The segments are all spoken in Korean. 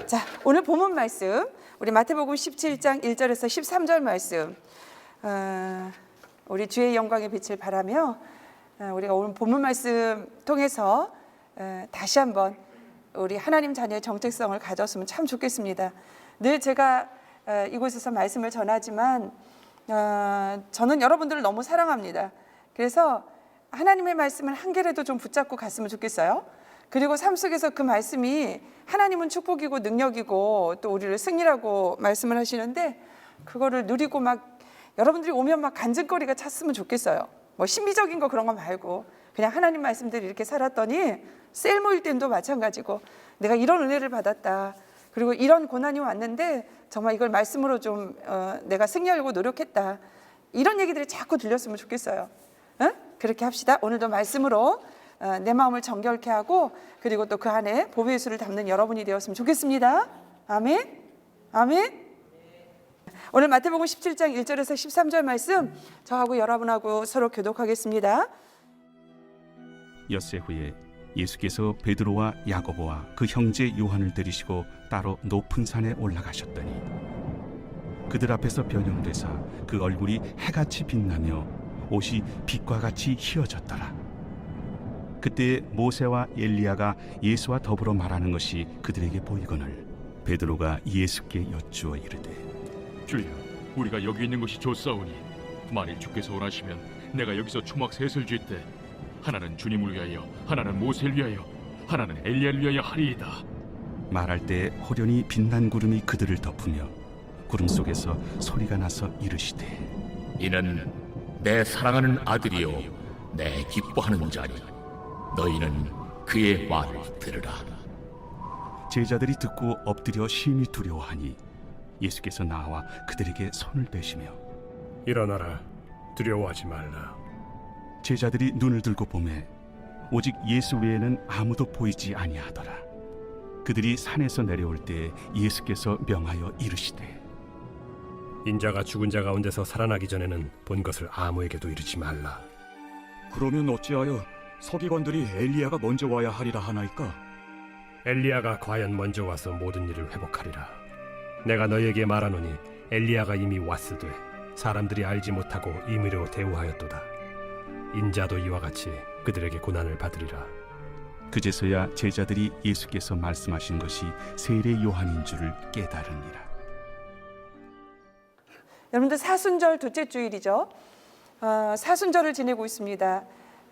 자, 오늘 본문 말씀 우리 마태복음 17장 1절에서 13절 말씀, 우리 주의 영광의 빛을 바라며 우리가 오늘 본문 말씀 통해서 다시 한번 우리 하나님 자녀의 정체성을 가졌으면 참 좋겠습니다. 늘 제가 이곳에서 말씀을 전하지만 저는 여러분들을 너무 사랑합니다. 그래서 하나님의 말씀을 한 개라도 좀 붙잡고 갔으면 좋겠어요. 그리고 삶 속에서 그 말씀이 하나님은 축복이고 능력이고 또 우리를 승리라고 말씀을 하시는데 그거를 누리고 막 여러분들이 오면 막 간증거리가 찼으면 좋겠어요. 뭐 신비적인 거 그런 거 말고 그냥 하나님 말씀대로 이렇게 살았더니 셀 모일 때도 마찬가지고 내가 이런 은혜를 받았다. 그리고 이런 고난이 왔는데 정말 이걸 말씀으로 좀 내가 승리하려고 노력했다. 이런 얘기들이 자꾸 들렸으면 좋겠어요. 응? 그렇게 합시다. 오늘도 말씀으로 내 마음을 정결케 하고 그리고 또 그 안에 복의 예수를 담는 여러분이 되었으면 좋겠습니다. 아멘. 아멘. 오늘 마태복음 17장 1절에서 13절 말씀 저하고 여러분하고 서로 교독하겠습니다. 엿새 후에 예수께서 베드로와 야고보와 그 형제 요한을 데리시고 따로 높은 산에 올라가셨더니 그들 앞에서 변형되사 그 얼굴이 해같이 빛나며 옷이 빛과 같이 희어졌더라. 그때 모세와 엘리야가 예수와 더불어 말하는 것이 그들에게 보이거늘 베드로가 예수께 여쭈어 이르되 주여, 우리가 여기 있는 것이 좋사오니 만일 주께서 원하시면 내가 여기서 초막 셋을 쥘때 하나는 주님을 위하여, 하나는 모세를 위하여, 하나는 엘리야를 위하여 하리이다. 말할 때 호련히 빛난 구름이 그들을 덮으며 구름 속에서 소리가 나서 이르시되 이는 내 사랑하는 아들이요 내 기뻐하는 자니 너희는 그의 말을 들으라. 제자들이 듣고 엎드려 심히 두려워하니 예수께서 나와 그들에게 손을 대시며 일어나라, 두려워하지 말라. 제자들이 눈을 들고 보매 오직 예수 외에는 아무도 보이지 아니하더라. 그들이 산에서 내려올 때 예수께서 명하여 이르시되 인자가 죽은 자 가운데서 살아나기 전에는 본 것을 아무에게도 이르지 말라. 그러면 어찌하여 서기관들이 엘리야가 먼저 와야 하리라 하나이까? 엘리야가 과연 먼저 와서 모든 일을 회복하리라. 내가 너희에게 말하노니 엘리야가 이미 왔으되 사람들이 알지 못하고 임의로 대우하였도다. 인자도 이와 같이 그들에게 고난을 받으리라. 그제서야 제자들이 예수께서 말씀하신 것이 세례 요한인 줄을 깨달으니라. 여러분들 사순절 둘째 주일이죠. 사순절을 지내고 있습니다.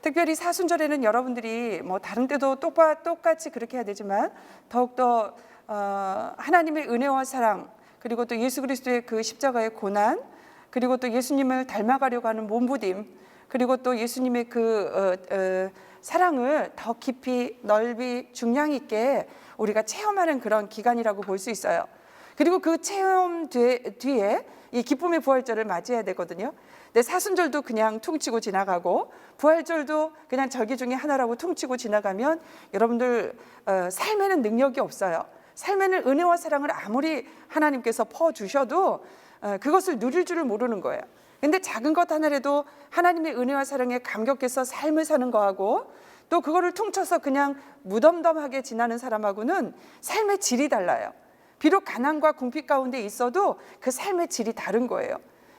특별히 사순절에는 여러분들이 뭐 다른 때도 똑같이 그렇게 해야 되지만 더욱더 하나님의 은혜와 사랑 그리고 또 예수 그리스도의 그 십자가의 고난 그리고 또 예수님을 닮아가려고 하는 몸부림 그리고 또 예수님의 그 사랑을 더 깊이 넓이 중량 있게 우리가 체험하는 그런 기간이라고 볼 수 있어요. 그리고 그 체험 뒤에 이 기쁨의 부활절을 맞이해야 되거든요. 근데 사순절도 그냥 퉁치고 지나가고 부활절도 그냥 절기 중에 하나라고 퉁치고 지나가면 여러분들 삶에는 능력이 없어요. 삶에는 은혜와 사랑을 아무리 하나님께서 퍼주셔도 그것을 누릴 줄을 모르는 거예요. 근데 작은 것 하나라도 하나님의 은혜와 사랑에 감격해서 삶을 사는 거하고 또 그거를 퉁쳐서 그냥 무덤덤하게 지나는 사람하고는 삶의 질이 달라요. 비록 가난과 궁핍 가운데 있어도 그 삶의 질이 다른 거예요.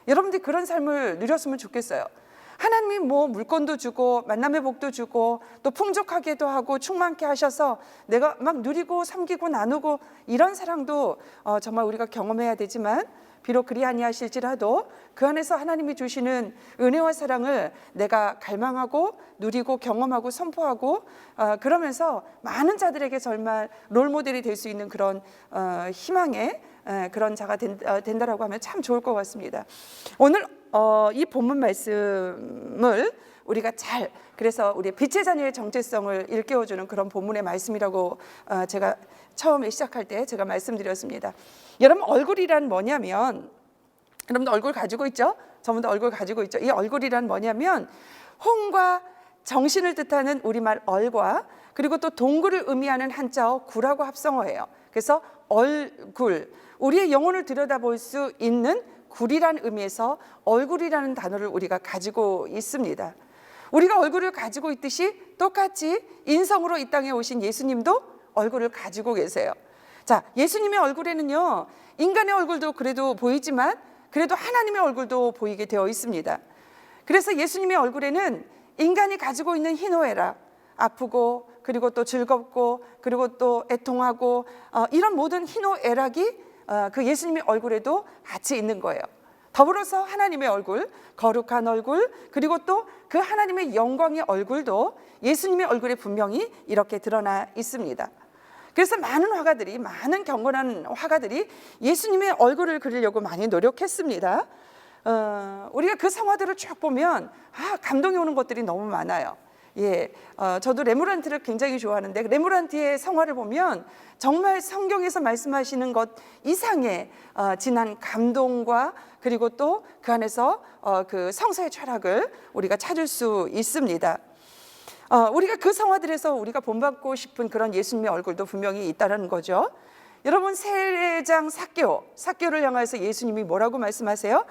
여러분들이 그런 삶을 누렸으면 좋겠어요. 하나님이 뭐 물건도 주고 만남의 복도 주고 또 풍족하게도 하고 충만케 하셔서 내가 막 누리고 섬기고 나누고 이런 사랑도 정말 우리가 경험해야 되지만 비록 그리 아니하실지라도 그 안에서 하나님이 주시는 은혜와 사랑을 내가 갈망하고 누리고 경험하고 선포하고 그러면서 많은 자들에게 정말 롤모델이 될 수 있는 그런 희망의 그런 자가 된다라고 하면 참 좋을 것 같습니다. 오늘 이 본문 말씀을 우리가 그래서 우리의 빛의 자녀의 정체성을 일깨워주는 그런 본문의 말씀이라고 제가 처음에 시작할 때 제가 말씀드렸습니다. 여러분 얼굴이란 뭐냐면 여러분들 얼굴 가지고 있죠? 저분도 얼굴 가지고 있죠? 이 얼굴이란 뭐냐면 홍과 정신을 뜻하는 우리말 얼과 그리고 또 동굴을 의미하는 한자어 구라고 합성어예요. 그래서 얼굴, 우리의 영혼을 들여다볼 수 있는 굴이라는 의미에서 얼굴이라는 단어를 우리가 가지고 있습니다. 우리가 얼굴을 가지고 있듯이 똑같이 인성으로 이 땅에 오신 예수님도 얼굴을 가지고 계세요. 자, 예수님의 얼굴에는요, 인간의 얼굴도 그래도 보이지만 그래도 하나님의 얼굴도 보이게 되어 있습니다. 그래서 예수님의 얼굴에는 인간이 가지고 있는 희노애락, 아프고 그리고 또 즐겁고 그리고 또 애통하고 이런 모든 희노애락이 그 예수님의 얼굴에도 같이 있는 거예요. 더불어서 하나님의 얼굴, 거룩한 얼굴, 그리고 또 그 하나님의 영광의 얼굴도 예수님의 얼굴에 분명히 이렇게 드러나 있습니다. 그래서 많은 경건한 화가들이 예수님의 얼굴을 그리려고 많이 노력했습니다. 우리가 그 성화들을 쭉 보면 감동이 오는 것들이 너무 많아요. 저도 레므란트를 굉장히 좋아하는데 레므란트의 성화를 보면 정말 성경에서 말씀하시는 것 이상의 진한 감동과 그리고 또 그 안에서 그 성서의 철학을 우리가 찾을 수 있습니다. 우리가 그 성화들에서 우리가 본받고 싶은 그런 예수님의 얼굴도 분명히 있다는 거죠. 여러분, 세례장 삭개오를 향해서 예수님이 뭐라고 말씀하세요?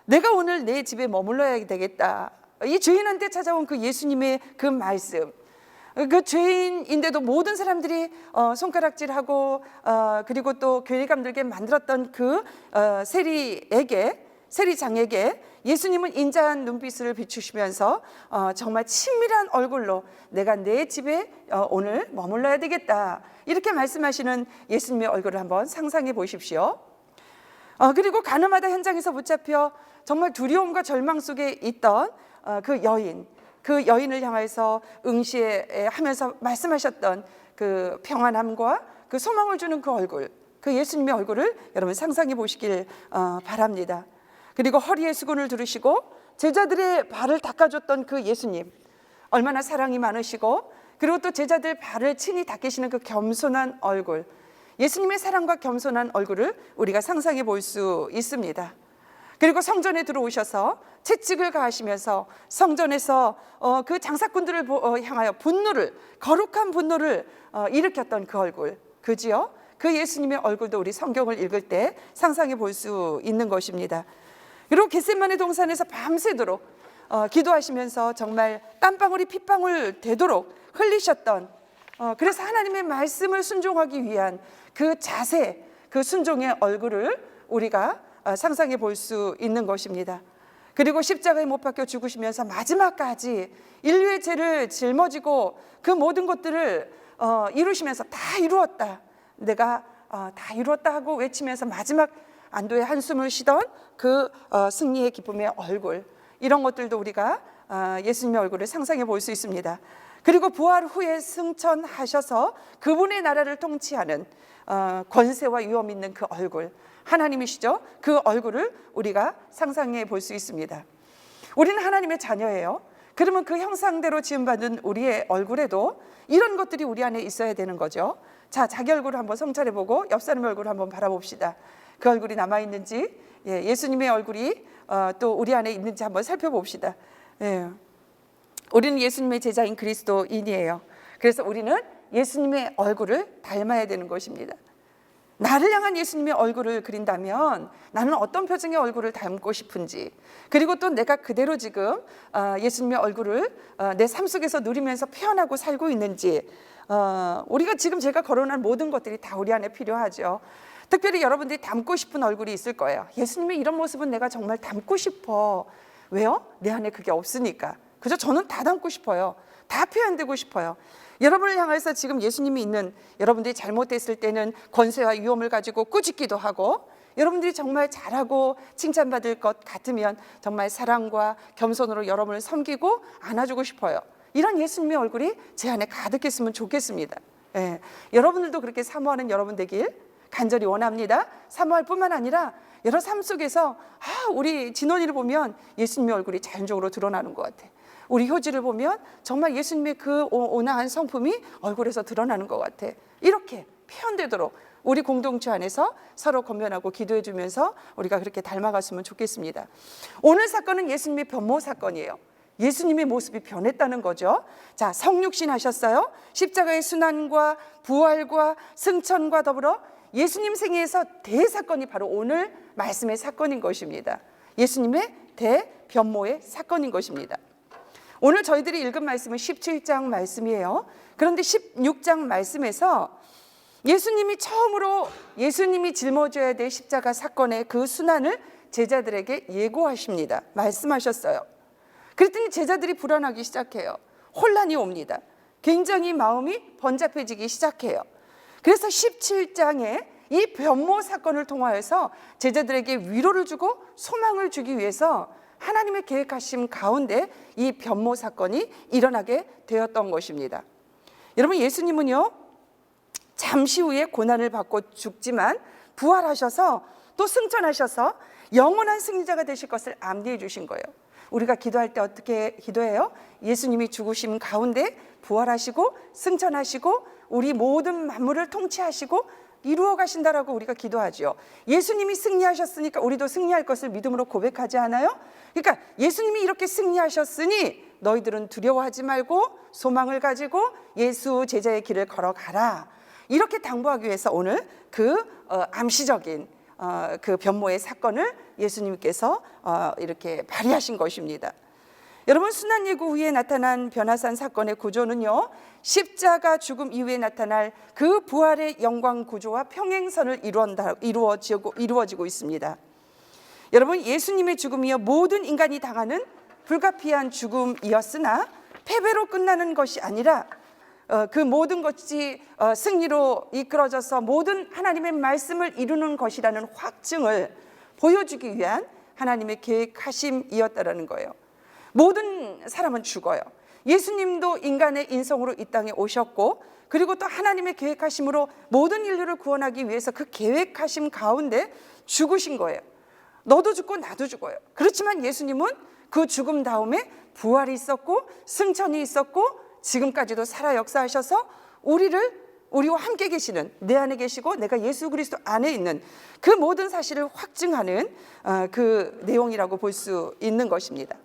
내가 오늘 내 집에 머물러야 되겠다. 이 죄인한테 찾아온 그 예수님의 그 말씀, 그 죄인인데도 모든 사람들이 손가락질하고 그리고 또 교회감들에게 만들었던 그 세리장에게 예수님은 인자한 눈빛을 비추시면서 정말 친밀한 얼굴로 내가 내 집에 오늘 머물러야 되겠다, 이렇게 말씀하시는 예수님의 얼굴을 한번 상상해 보십시오. 그리고 가늠하다 현장에서 붙잡혀 정말 두려움과 절망 속에 있던 그 여인을 향해서 응시하면서 말씀하셨던 그 평안함과 그 소망을 주는 그 얼굴, 그 예수님의 얼굴을 여러분 상상해 보시길 바랍니다. 그리고 허리에 수건을 두르시고 제자들의 발을 닦아줬던 그 예수님, 얼마나 사랑이 많으시고 그리고 또 제자들 발을 친히 닦으시는 그 겸손한 얼굴, 예수님의 사랑과 겸손한 얼굴을 우리가 상상해 볼 수 있습니다. 그리고 성전에 들어오셔서 채찍을 가하시면서 성전에서 그 장사꾼들을 향하여 거룩한 분노를 일으켰던 그 얼굴, 그지요? 그 예수님의 얼굴도 우리 성경을 읽을 때 상상해 볼 수 있는 것입니다. 그리고 겟세마네 동산에서 밤새도록 기도하시면서 정말 땀방울이 핏방울 되도록 흘리셨던, 그래서 하나님의 말씀을 순종하기 위한 그 자세, 그 순종의 얼굴을 우리가 상상해 볼 수 있는 것입니다. 그리고 십자가에 못 박혀 죽으시면서 마지막까지 인류의 죄를 짊어지고 그 모든 것들을 이루시면서 다 이루었다, 내가 다 이루었다 하고 외치면서 마지막 안도의 한숨을 쉬던 그 승리의 기쁨의 얼굴, 이런 것들도 우리가 예수님의 얼굴을 상상해 볼 수 있습니다. 그리고 부활 후에 승천하셔서 그분의 나라를 통치하는 권세와 위엄 있는 그 얼굴, 하나님이시죠? 그 얼굴을 우리가 상상해 볼 수 있습니다. 우리는 하나님의 자녀예요. 그러면 그 형상대로 지음받은 우리의 얼굴에도 이런 것들이 우리 안에 있어야 되는 거죠. 자, 자기 얼굴을 한번 성찰해보고 옆 사람의 얼굴을 한번 바라봅시다. 그 얼굴이 남아있는지, 예수님의 얼굴이 또 우리 안에 있는지 한번 살펴봅시다. 우리는 예수님의 제자인 그리스도인이에요. 그래서 우리는 예수님의 얼굴을 닮아야 되는 것입니다. 나를 향한 예수님의 얼굴을 그린다면 나는 어떤 표정의 얼굴을 닮고 싶은지, 그리고 또 내가 그대로 지금 예수님의 얼굴을 내 삶 속에서 누리면서 표현하고 살고 있는지, 우리가 지금 제가 거론한 모든 것들이 다 우리 안에 필요하죠. 특별히 여러분들이 닮고 싶은 얼굴이 있을 거예요. 예수님의 이런 모습은 내가 정말 닮고 싶어. 왜요? 내 안에 그게 없으니까. 그죠? 저는 다 닮고 싶어요. 다 표현되고 싶어요. 여러분을 향해서 지금 예수님이 있는, 여러분들이 잘못했을 때는 권세와 위엄을 가지고 꾸짖기도 하고, 여러분들이 정말 잘하고 칭찬받을 것 같으면 정말 사랑과 겸손으로 여러분을 섬기고 안아주고 싶어요. 이런 예수님의 얼굴이 제 안에 가득했으면 좋겠습니다. 여러분들도 그렇게 사모하는 여러분 되길 간절히 원합니다. 사모할 뿐만 아니라 여러 삶 속에서 우리 진원이를 보면 예수님의 얼굴이 자연적으로 드러나는 것 같아. 우리 효지를 보면 정말 예수님의 그 온화한 성품이 얼굴에서 드러나는 것 같아. 이렇게 표현되도록 우리 공동체 안에서 서로 권면하고 기도해 주면서 우리가 그렇게 닮아갔으면 좋겠습니다. 오늘 사건은 예수님의 변모 사건이에요. 예수님의 모습이 변했다는 거죠. 자, 성육신 하셨어요. 십자가의 순환과 부활과 승천과 더불어 예수님 생애에서 대사건이 바로 오늘 말씀의 사건인 것입니다. 예수님의 대변모의 사건인 것입니다. 오늘 저희들이 읽은 말씀은 17장 말씀이에요. 그런데 16장 말씀에서 예수님이 처음으로 예수님이 짊어져야 될 십자가 사건의 그 순환을 제자들에게 예고하십니다. 말씀하셨어요. 그랬더니 제자들이 불안하기 시작해요. 혼란이 옵니다. 굉장히 마음이 번잡해지기 시작해요. 그래서 17장에 이 변모 사건을 통하여서 제자들에게 위로를 주고 소망을 주기 위해서 하나님의 계획하심 가운데 이 변모 사건이 일어나게 되었던 것입니다. 여러분, 예수님은요 잠시 후에 고난을 받고 죽지만 부활하셔서 또 승천하셔서 영원한 승리자가 되실 것을 암시해 주신 거예요. 우리가 기도할 때 어떻게 기도해요? 예수님이 죽으심 가운데 부활하시고 승천하시고 우리 모든 만물을 통치하시고 이루어 가신다라고 우리가 기도하죠. 예수님이 승리하셨으니까 우리도 승리할 것을 믿음으로 고백하지 않아요? 그러니까 예수님이 이렇게 승리하셨으니 너희들은 두려워하지 말고 소망을 가지고 예수 제자의 길을 걸어가라. 이렇게 당부하기 위해서 오늘 그 암시적인 그 변모의 사건을 예수님께서 이렇게 발휘하신 것입니다. 여러분, 순환예고 후에 나타난 변화산 사건의 구조는요, 십자가 죽음 이후에 나타날 그 부활의 영광 구조와 평행선을 이루어지고 있습니다. 여러분, 예수님의 죽음이요 모든 인간이 당하는 불가피한 죽음이었으나 패배로 끝나는 것이 아니라 그 모든 것이 승리로 이끌어져서 모든 하나님의 말씀을 이루는 것이라는 확증을 보여주기 위한 하나님의 계획하심이었다라는 거예요. 모든 사람은 죽어요. 예수님도 인간의 인성으로 이 땅에 오셨고, 그리고 또 하나님의 계획하심으로 모든 인류를 구원하기 위해서 그 계획하심 가운데 죽으신 거예요. 너도 죽고 나도 죽어요. 그렇지만 예수님은 그 죽음 다음에 부활이 있었고 승천이 있었고 지금까지도 살아 역사하셔서 우리와 함께 계시는, 내 안에 계시고 내가 예수 그리스도 안에 있는 그 모든 사실을 확증하는 그 내용이라고 볼 수 있는 것입니다.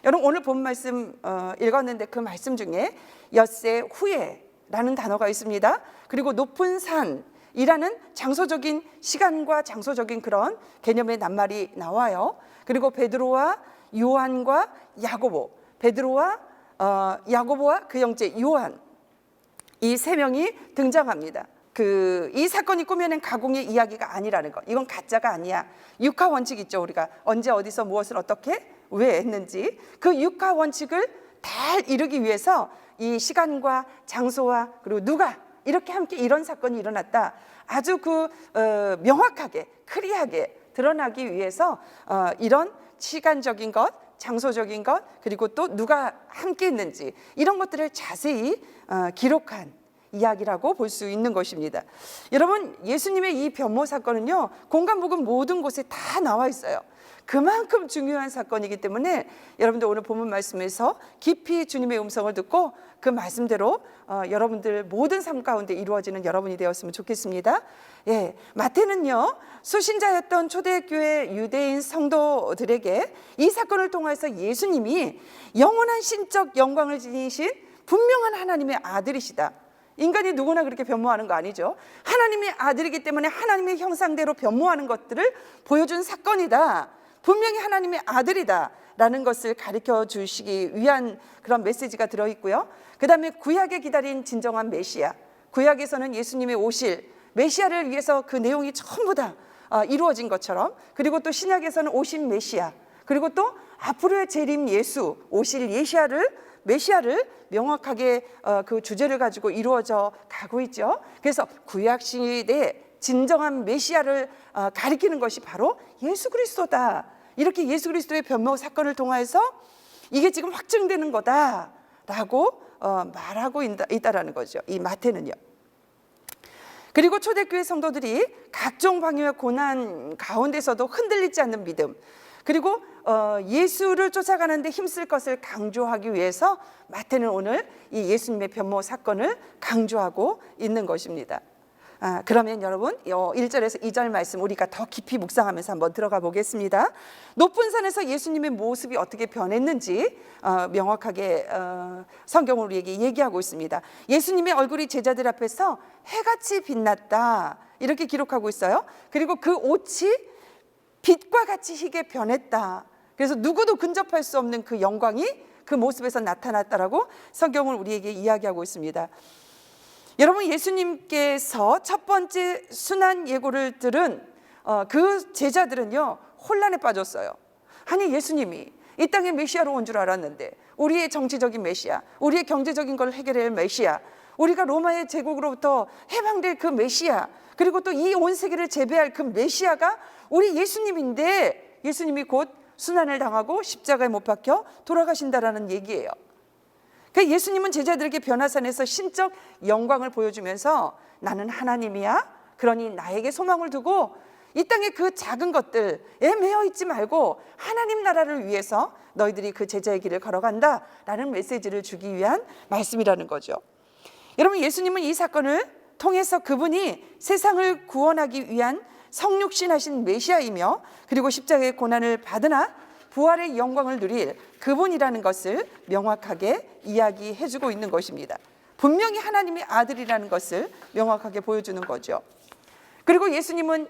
여러분, 오늘 본 말씀 읽었는데 그 말씀 중에 엿새 후에라는 단어가 있습니다. 그리고 높은 산이라는 장소적인 시간과 장소적인 그런 개념의 낱말이 나와요. 그리고 베드로와 요한과 야고보, 베드로와 야고보와 그 형제 요한, 이 세 명이 등장합니다. 이 사건이 꾸며낸 가공의 이야기가 아니라는 것, 이건 가짜가 아니야. 육하 원칙 있죠. 우리가 언제 어디서 무엇을 어떻게 왜 했는지 그 육하 원칙을 잘 이루기 위해서 이 시간과 장소와 그리고 누가 이렇게 함께 이런 사건이 일어났다, 아주 명확하게 클리어하게 드러나기 위해서 이런 시간적인 것, 장소적인 것, 그리고 또 누가 함께 있는지 이런 것들을 자세히 기록한 이야기라고 볼 수 있는 것입니다. 여러분, 예수님의 이 변모 사건은요 공간복음 모든 곳에 다 나와 있어요. 그만큼 중요한 사건이기 때문에 여러분들 오늘 본문 말씀에서 깊이 주님의 음성을 듣고 그 말씀대로 여러분들 모든 삶 가운데 이루어지는 여러분이 되었으면 좋겠습니다. 예, 마태는요 수신자였던 초대교회 유대인 성도들에게 이 사건을 통해서 예수님이 영원한 신적 영광을 지니신 분명한 하나님의 아들이시다. 인간이 누구나 그렇게 변모하는 거 아니죠. 하나님의 아들이기 때문에 하나님의 형상대로 변모하는 것들을 보여준 사건이다. 분명히 하나님의 아들이다 라는 것을 가르쳐 주시기 위한 그런 메시지가 들어있고요. 그 다음에 구약에 기다린 진정한 메시아, 구약에서는 예수님의 오실 메시아를 위해서 그 내용이 전부 다 이루어진 것처럼, 그리고 또 신약에서는 오신 메시아, 그리고 또 앞으로의 재림 예수, 오실 메시아를 명확하게 그 주제를 가지고 이루어져 가고 있죠. 그래서 구약 시대에 진정한 메시아를 가리키는 것이 바로 예수 그리스도다. 이렇게 예수 그리스도의 변모 사건을 통해서 이게 지금 확증되는 거다라고 말하고 있다라는 거죠. 이 마태는요. 그리고 초대교회 성도들이 각종 방해와 고난 가운데서도 흔들리지 않는 믿음, 그리고 예수를 쫓아가는데 힘쓸 것을 강조하기 위해서 마태는 오늘 이 예수님의 변모 사건을 강조하고 있는 것입니다. 그러면 여러분 1절에서 2절 말씀 우리가 더 깊이 묵상하면서 한번 들어가 보겠습니다. 높은 산에서 예수님의 모습이 어떻게 변했는지 명확하게 성경은 우리에게 얘기하고 있습니다. 예수님의 얼굴이 제자들 앞에서 해같이 빛났다 이렇게 기록하고 있어요. 그리고 그 옷이 빛과 같이 희게 변했다. 그래서 누구도 근접할 수 없는 그 영광이 그 모습에서 나타났다라고 성경은 우리에게 이야기하고 있습니다. 여러분, 예수님께서 첫 번째 순환 예고를 들은 그 제자들은요 혼란에 빠졌어요. 아니, 예수님이 이 땅에 메시아로 온 줄 알았는데, 우리의 정치적인 메시아, 우리의 경제적인 걸 해결할 메시아, 우리가 로마의 제국으로부터 해방될 그 메시아, 그리고 또 이 온 세계를 재배할 그 메시아가 우리 예수님인데, 예수님이 곧 순환을 당하고 십자가에 못 박혀 돌아가신다라는 얘기예요. 그러니까 예수님은 제자들에게 변화산에서 신적 영광을 보여주면서 나는 하나님이야, 그러니 나에게 소망을 두고 이 땅의 그 작은 것들에 매여 있지 말고 하나님 나라를 위해서 너희들이 그 제자의 길을 걸어간다라는 메시지를 주기 위한 말씀이라는 거죠. 여러분, 예수님은 이 사건을 통해서 그분이 세상을 구원하기 위한 성육신하신 메시아이며, 그리고 십자가의 고난을 받으나 부활의 영광을 누릴 그분이라는 것을 명확하게 이야기해주고 있는 것입니다. 분명히 하나님의 아들이라는 것을 명확하게 보여주는 거죠. 그리고 예수님은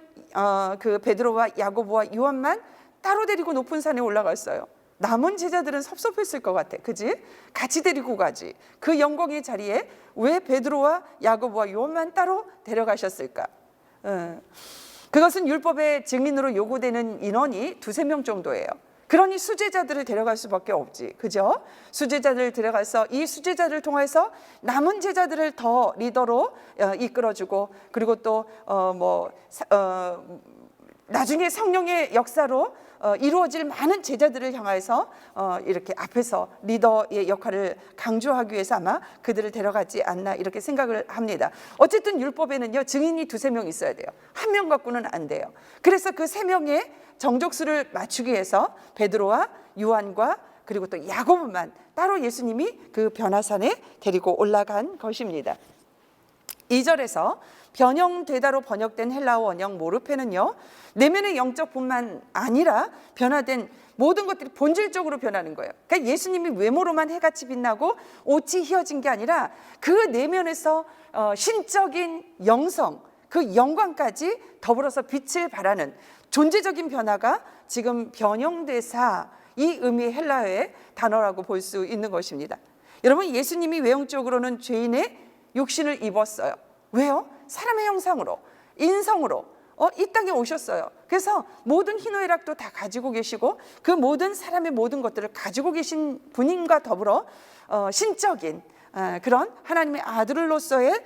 그 베드로와 야고보와 요한만 따로 데리고 높은 산에 올라갔어요. 남은 제자들은 섭섭했을 것 같아, 그지? 같이 데리고 가지. 그 영광의 자리에 왜 베드로와 야고보와 요한만 따로 데려가셨을까? 그것은 율법의 증인으로 요구되는 인원이 2-3명 정도예요. 그러니 수제자들을 데려갈 수밖에 없지, 그죠? 수제자들을 데려가서 이 수제자들을 통해서 남은 제자들을 더 리더로 이끌어주고, 그리고 또 나중에 성령의 역사로 이루어질 많은 제자들을 향해서 이렇게 앞에서 리더의 역할을 강조하기 위해서 아마 그들을 데려가지 않나 이렇게 생각을 합니다. 어쨌든 율법에는요 증인이 2-3명 있어야 돼요. 1명 갖고는 안 돼요. 그래서 그 3명의 정족수를 맞추기 위해서 베드로와 요한과 그리고 또 야고보만 따로 예수님이 그 변화산에 데리고 올라간 것입니다. 2절에서 변형되다로 번역된 헬라어 원형 모르페는요, 내면의 영적뿐만 아니라 변화된 모든 것들이 본질적으로 변하는 거예요. 그러니까 예수님이 외모로만 해같이 빛나고 옷이 휘어진 게 아니라 그 내면에서 신적인 영성, 그 영광까지 더불어서 빛을 발하는 존재적인 변화가 지금 변형되사, 이 의미의 헬라어의 단어라고 볼 수 있는 것입니다. 여러분, 예수님이 외형적으로는 죄인의 육신을 입었어요. 왜요? 사람의 형상으로, 인성으로 이 땅에 오셨어요. 그래서 모든 희노애락도 다 가지고 계시고, 그 모든 사람의 모든 것들을 가지고 계신 분임과 더불어 신적인 그런 하나님의 아들로서의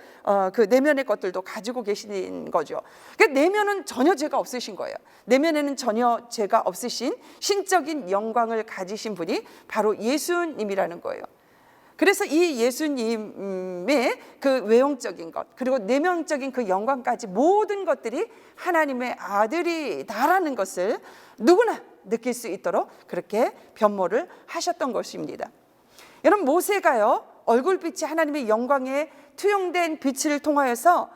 그 내면의 것들도 가지고 계신 거죠. 그러니까 내면은 전혀 죄가 없으신 거예요. 내면에는 전혀 죄가 없으신 신적인 영광을 가지신 분이 바로 예수님이라는 거예요. 그래서 이 예수님의 그 외형적인 것, 그리고 내면적인 그 영광까지 모든 것들이 하나님의 아들이다라는 것을 누구나 느낄 수 있도록 그렇게 변모를 하셨던 것입니다. 여러분, 모세가요 얼굴빛이 하나님의 영광에 투영된 빛을 통하여서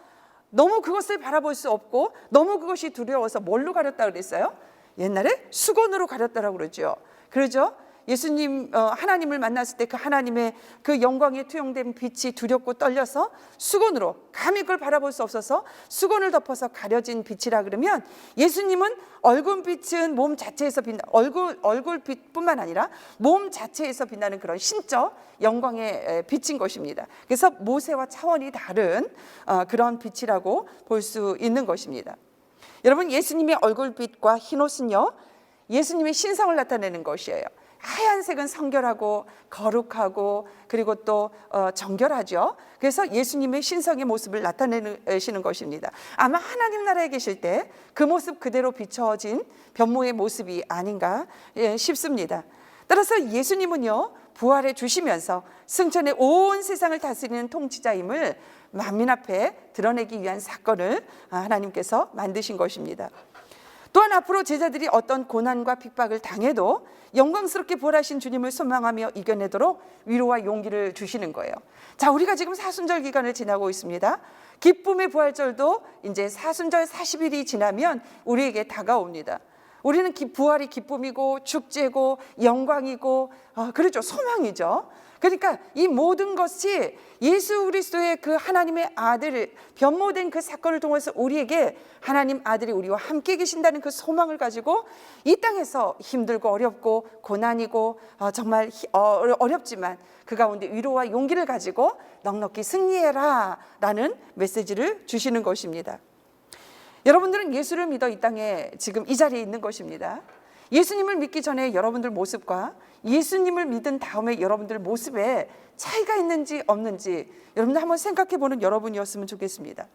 너무 그것을 바라볼 수 없고 너무 그것이 두려워서 뭘로 가렸다 그랬어요? 옛날에 수건으로 가렸다라고 그러죠. 그러죠? 예수님 하나님을 만났을 때 그 하나님의 그 영광에 투영된 빛이 두렵고 떨려서 수건으로, 감히 그걸 바라볼 수 없어서 수건을 덮어서 가려진 빛이라 그러면, 예수님은 얼굴빛은 몸 자체에서 빛나, 얼굴빛뿐만 아니라 몸 자체에서 빛나는 그런 신적 영광의 빛인 것입니다. 그래서 모세와 차원이 다른 그런 빛이라고 볼 수 있는 것입니다. 여러분, 예수님의 얼굴빛과 흰옷은요 예수님의 신성을 나타내는 것이에요. 하얀색은 성결하고 거룩하고 그리고 또 정결하죠. 그래서 예수님의 신성의 모습을 나타내시는 것입니다. 아마 하나님 나라에 계실 때 그 모습 그대로 비춰진 변모의 모습이 아닌가 싶습니다. 따라서 예수님은요 부활해 주시면서 승천의 온 세상을 다스리는 통치자임을 만민 앞에 드러내기 위한 사건을 하나님께서 만드신 것입니다. 또한 앞으로 제자들이 어떤 고난과 핍박을 당해도 영광스럽게 부활하신 주님을 소망하며 이겨내도록 위로와 용기를 주시는 거예요. 자, 우리가 지금 사순절 기간을 지나고 있습니다. 기쁨의 부활절도 이제 사순절 40일이 지나면 우리에게 다가옵니다. 우리는 부활이 기쁨이고 축제고 영광이고 그렇죠. 소망이죠. 그러니까 이 모든 것이 예수 그리스도의 그 하나님의 아들 변모된 그 사건을 통해서 우리에게 하나님 아들이 우리와 함께 계신다는 그 소망을 가지고 이 땅에서 힘들고 어렵고 고난이고 정말 어렵지만 그 가운데 위로와 용기를 가지고 넉넉히 승리해라 라는 메시지를 주시는 것입니다. 여러분들은 예수를 믿어 이 땅에 지금 이 자리에 있는 것입니다. 예수님을 믿기 전에 여러분들 모습과 예수님을 믿은 다음에 여러분들 모습에 차이가 있는지 없는지 여러분들 한번 생각해 보는 여러분이었으면 좋겠습니다.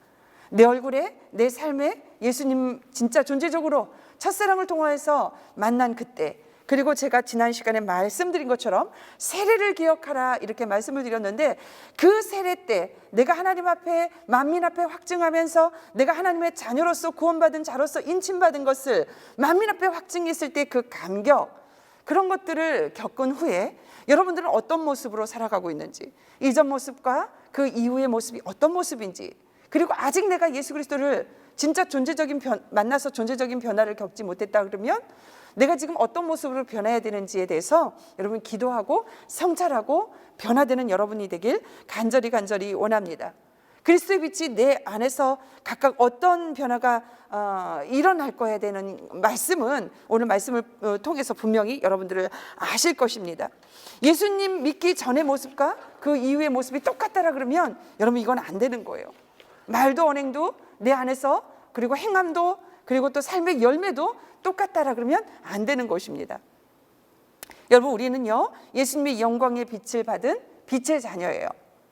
내 얼굴에 내 삶에 예수님 진짜 존재적으로 첫사랑을 통하여서 만난 그때, 그리고 제가 지난 시간에 말씀드린 것처럼 세례를 기억하라 이렇게 말씀을 드렸는데, 그 세례 때 내가 하나님 앞에 만민 앞에 확증하면서 내가 하나님의 자녀로서 구원받은 자로서 인침받은 것을 만민 앞에 확증했을 때 그 감격, 그런 것들을 겪은 후에 여러분들은 어떤 모습으로 살아가고 있는지, 이전 모습과 그 이후의 모습이 어떤 모습인지, 그리고 아직 내가 예수 그리스도를 진짜 만나서 존재적인 변화를 겪지 못했다 그러면 내가 지금 어떤 모습으로 변해야 되는지에 대해서 여러분 기도하고 성찰하고 변화되는 여러분이 되길 간절히 원합니다. 그리스도의 빛이 내 안에서 각각 어떤 변화가 일어날 거야 되는 말씀은 오늘 말씀을 통해서 분명히 여러분들을 아실 것입니다. 예수님 믿기 전의 모습과 그 이후의 모습이 똑같다라 그러면 여러분 이건 안 되는 거예요. 말도 언행도 내 안에서, 그리고 행함도, 그리고 또 삶의 열매도 똑같다라 그러면 안 되는 것입니다. 여러분 우리는요 예수님의 영광의 빛을 받은 빛의 자녀예요.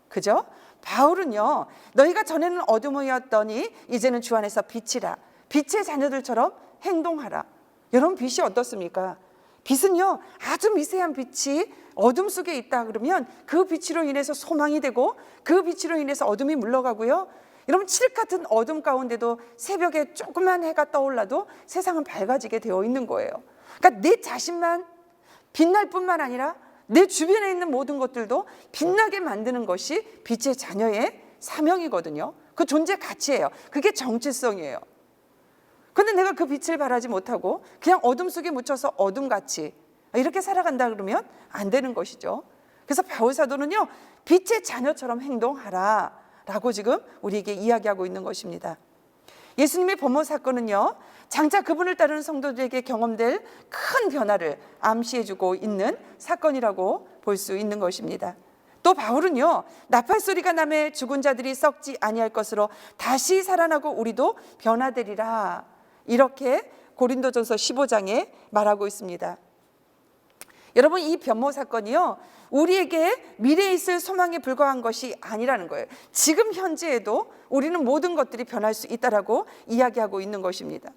그죠? 바울은요 너희가 전에는 어둠이었더니 이제는 주 안에서 빛이라, 빛의 자녀들처럼 행동하라. 여러분 빛이 어떻습니까? 빛은요 아주 미세한 빛이 어둠 속에 있다 그러면 그 빛으로 인해서 소망이 되고 그 빛으로 인해서 어둠이 물러가고요. 여러분 칠흑 같은 어둠 가운데도 새벽에 조그만 해가 떠올라도 세상은 밝아지게 되어 있는 거예요. 그러니까 내 자신만 빛날 뿐만 아니라 내 주변에 있는 모든 것들도 빛나게 만드는 것이 빛의 자녀의 사명이거든요. 그 존재 가치예요. 그게 정체성이에요. 그런데 내가 그 빛을 발하지 못하고 그냥 어둠 속에 묻혀서 어둠같이 이렇게 살아간다 그러면 안 되는 것이죠. 그래서 바울 사도는요 빛의 자녀처럼 행동하라 라고 지금 우리에게 이야기하고 있는 것입니다. 예수님의 범호 사건은요 장차 그분을 따르는 성도들에게 경험될 큰 변화를 암시해주고 있는 사건이라고 볼 수 있는 것입니다. 또 바울은요 나팔소리가 나매 죽은 자들이 썩지 아니할 것으로 다시 살아나고 우리도 변화되리라 이렇게 고린도전서 15장에 말하고 있습니다. 여러분 이 변모 사건이요 우리에게 미래에 있을 소망에 불과한 것이 아니라는 거예요. 지금 현재에도 우리는 모든 것들이 변할 수 있다라고 이야기하고 있는 것입니다.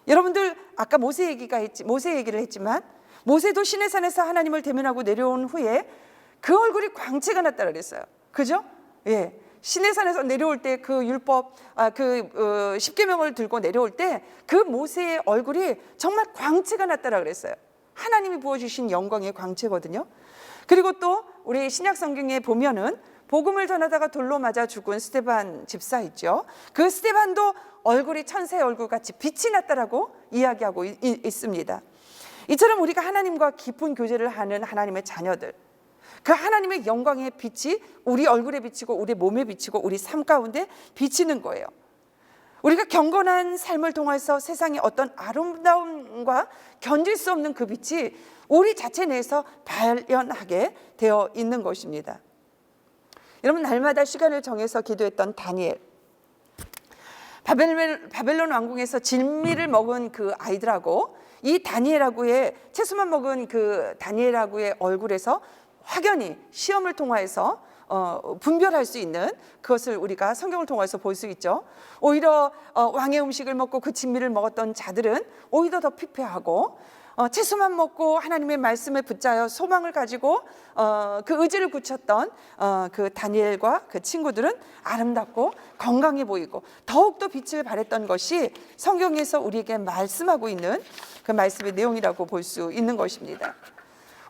여러분들 아까 모세 얘기를 했지만 모세도 시내산에서 하나님을 대면하고 내려온 후에 그 얼굴이 광채가 났다 그랬어요. 그죠? 예. 시내산에서 내려올 때 그 율법 십계명을 들고 내려올 때 그 모세의 얼굴이 정말 광채가 났다라 그랬어요. 하나님이 부어주신 영광의 광채거든요. 그리고 또 우리 신약 성경에 보면은 복음을 전하다가 돌로 맞아 죽은 스데반 집사 있죠. 그 스데반도 얼굴이 천사의 얼굴같이 빛이 났다라고 이야기하고 있습니다. 이처럼 우리가 하나님과 깊은 교제를 하는 하나님의 자녀들, 그 하나님의 영광의 빛이 우리 얼굴에 비치고 우리 몸에 비치고 우리 삶 가운데 비치는 거예요. 우리가 경건한 삶을 통해서 세상의 어떤 아름다움과 견딜 수 없는 그 빛이 우리 자체 내에서 발현하게 되어 있는 것입니다. 여러분 날마다 시간을 정해서 기도했던 다니엘, 바벨론 왕궁에서 진미를 먹은 그 아이들하고 이 다니엘하고의 채소만 먹은 그 다니엘하고의 얼굴에서 확연히 시험을 통하여서 분별할 수 있는 그것을 우리가 성경을 통해서 볼 수 있죠. 오히려 왕의 음식을 먹고 그 진미를 먹었던 자들은 오히려 더 피폐하고 채소만 먹고 하나님의 말씀에 붙잡아 소망을 가지고 그 의지를 굳혔던 그 다니엘과 그 친구들은 아름답고 건강해 보이고 더욱더 빛을 발했던 것이 성경에서 우리에게 말씀하고 있는 그 말씀의 내용이라고 볼 수 있는 것입니다.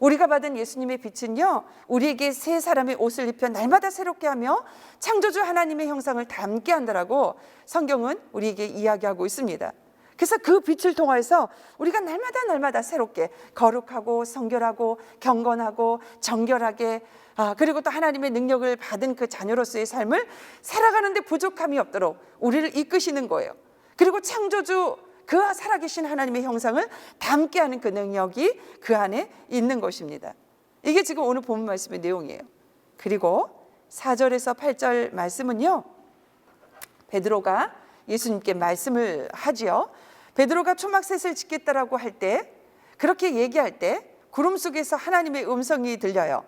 우리가 받은 예수님의 빛은요, 우리에게 새 사람의 옷을 입혀 날마다 새롭게 하며 창조주 하나님의 형상을 닮게 한다라고 성경은 우리에게 이야기하고 있습니다. 그래서 그 빛을 통해서 우리가 날마다 새롭게 거룩하고 성결하고 경건하고 정결하게, 그리고 또 하나님의 능력을 받은 그 자녀로서의 삶을 살아가는데 부족함이 없도록 우리를 이끄시는 거예요. 그리고 창조주 그 살아계신 하나님의 형상을 담게 하는 그 능력이 그 안에 있는 것입니다. 이게 지금 오늘 본문 말씀의 내용이에요. 그리고 4절에서 8절 말씀은요, 베드로가 예수님께 말씀을 하지요. 베드로가 초막셋을 짓겠다라고 할 때, 그렇게 얘기할 때 구름 속에서 하나님의 음성이 들려요.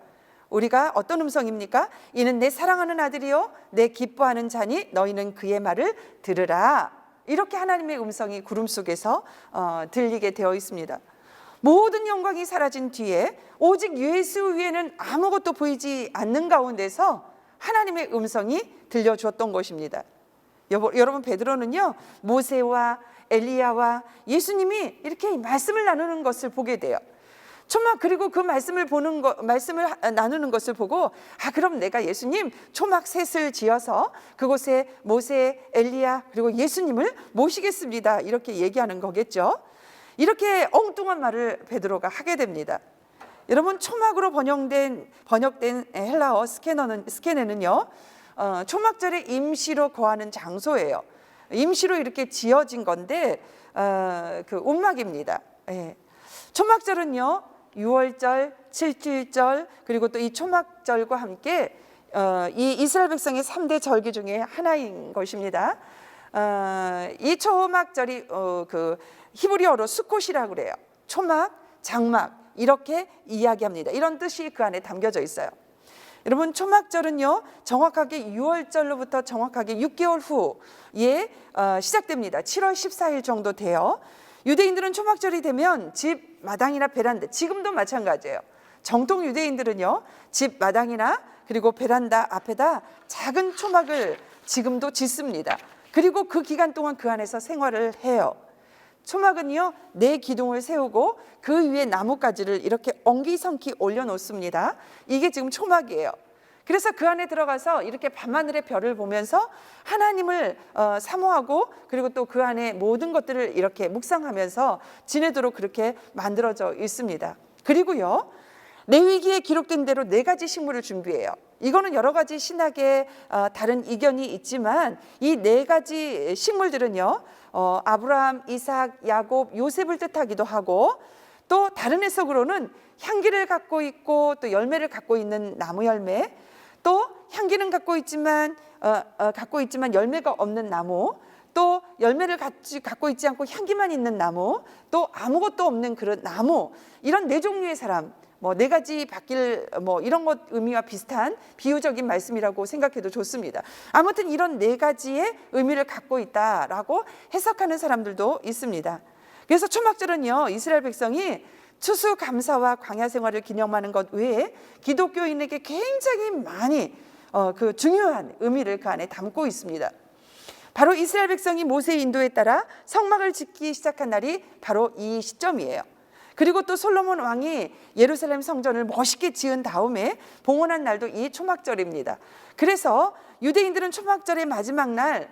우리가 어떤 음성입니까? 이는 내 사랑하는 아들이요 내 기뻐하는 자니 너희는 그의 말을 들으라. 이렇게 하나님의 음성이 구름 속에서 들리게 되어 있습니다. 모든 영광이 사라진 뒤에 오직 예수 위에는 아무것도 보이지 않는 가운데서 하나님의 음성이 들려주었던 것입니다. 여러분, 베드로는요, 모세와 엘리야와 예수님이 이렇게 말씀을 나누는 것을 보게 돼요. 초막, 그리고 그 말씀을 나누는 것을 보고, 그럼 내가 예수님 초막셋을 지어서 그곳에 모세, 엘리야 그리고 예수님을 모시겠습니다, 이렇게 얘기하는 거겠죠. 이렇게 엉뚱한 말을 베드로가 하게 됩니다. 여러분, 초막으로 번역된 헬라어 스케네는요, 초막절에 임시로 거하는 장소예요. 임시로 이렇게 지어진 건데 그 움막입니다. 예. 초막절은요, 6월절, 7.7절 그리고 또 이 초막절과 함께 이 이스라엘 백성의 3대 절기 중에 하나인 것입니다. 이 초막절이 그 히브리어로 수콧이라고 그래요. 초막, 장막 이렇게 이야기합니다. 이런 뜻이 그 안에 담겨져 있어요. 여러분, 초막절은요, 정확하게 6월절로부터 정확하게 6개월 후에 시작됩니다. 7월 14일 정도 돼요. 유대인들은 초막절이 되면 집 마당이나 베란다, 지금도 마찬가지예요. 정통 유대인들은요, 집 마당이나 그리고 베란다 앞에다 작은 초막을 지금도 짓습니다. 그리고 그 기간 동안 그 안에서 생활을 해요. 초막은요, 4기둥을 세우고 그 위에 나뭇가지를 이렇게 엉기성기 올려놓습니다. 이게 지금 초막이에요. 그래서 그 안에 들어가서 이렇게 밤하늘의 별을 보면서 하나님을 사모하고, 그리고 또 그 안에 모든 것들을 이렇게 묵상하면서 지내도록 그렇게 만들어져 있습니다. 그리고요, 레위기에 기록된 대로 4가지 식물을 준비해요. 이거는 여러 가지 신학의 다른 이견이 있지만 이 4가지 식물들은요, 아브라함, 이삭, 야곱, 요셉을 뜻하기도 하고, 또 다른 해석으로는 향기를 갖고 있고 또 열매를 갖고 있는 나무 열매, 또 향기는 갖고 있지만 열매가 없는 나무, 또 열매를 갖고 있지 않고 향기만 있는 나무, 또 아무것도 없는 그런 나무, 이런 4종류의 사람, 4가지 바뀔 이런 것 의미와 비슷한 비유적인 말씀이라고 생각해도 좋습니다. 아무튼 이런 4가지의 의미를 갖고 있다라고 해석하는 사람들도 있습니다. 그래서 초막절은요, 이스라엘 백성이 추수감사와 광야 생활을 기념하는 것 외에 기독교인에게 굉장히 많이 그 중요한 의미를 그 안에 담고 있습니다. 바로 이스라엘 백성이 모세의 인도에 따라 성막을 짓기 시작한 날이 바로 이 시점이에요. 그리고 또 솔로몬 왕이 예루살렘 성전을 멋있게 지은 다음에 봉헌한 날도 이 초막절입니다. 그래서 유대인들은 초막절의 마지막 날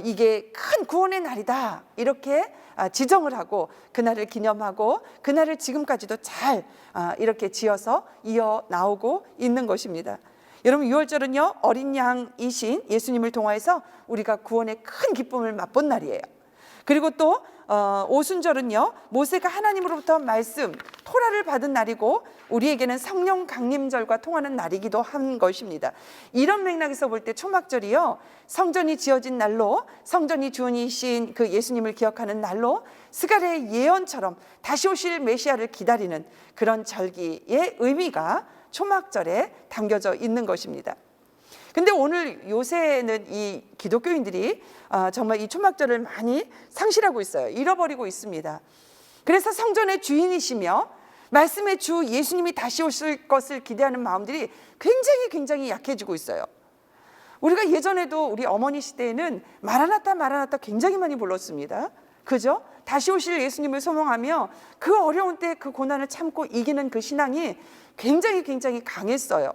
이게 큰 구원의 날이다, 이렇게 지정을 하고 그날을 기념하고 그날을 지금까지도 잘 이렇게 지어서 이어 나오고 있는 것입니다. 여러분, 6월절은요, 어린 양이신 예수님을 통하여서 우리가 구원의 큰 기쁨을 맛본 날이에요. 그리고 또 오순절은요, 모세가 하나님으로부터 말씀, 토라를 받은 날이고 우리에게는 성령 강림절과 통하는 날이기도 한 것입니다. 이런 맥락에서 볼 때 초막절이요, 성전이 지어진 날로, 성전이 주인이신 그 예수님을 기억하는 날로, 스가랴의 예언처럼 다시 오실 메시아를 기다리는 그런 절기의 의미가 초막절에 담겨져 있는 것입니다. 근데 오늘 요새는 이 기독교인들이 정말 이 초막절을 많이 상실하고 있어요. 잃어버리고 있습니다. 그래서 성전의 주인이시며 말씀의 주 예수님이 다시 오실 것을 기대하는 마음들이 굉장히 약해지고 있어요. 우리가 예전에도 우리 어머니 시대에는 마라나타 굉장히 많이 불렀습니다. 그죠? 다시 오실 예수님을 소망하며 그 어려운 때 그 고난을 참고 이기는 그 신앙이 굉장히 강했어요.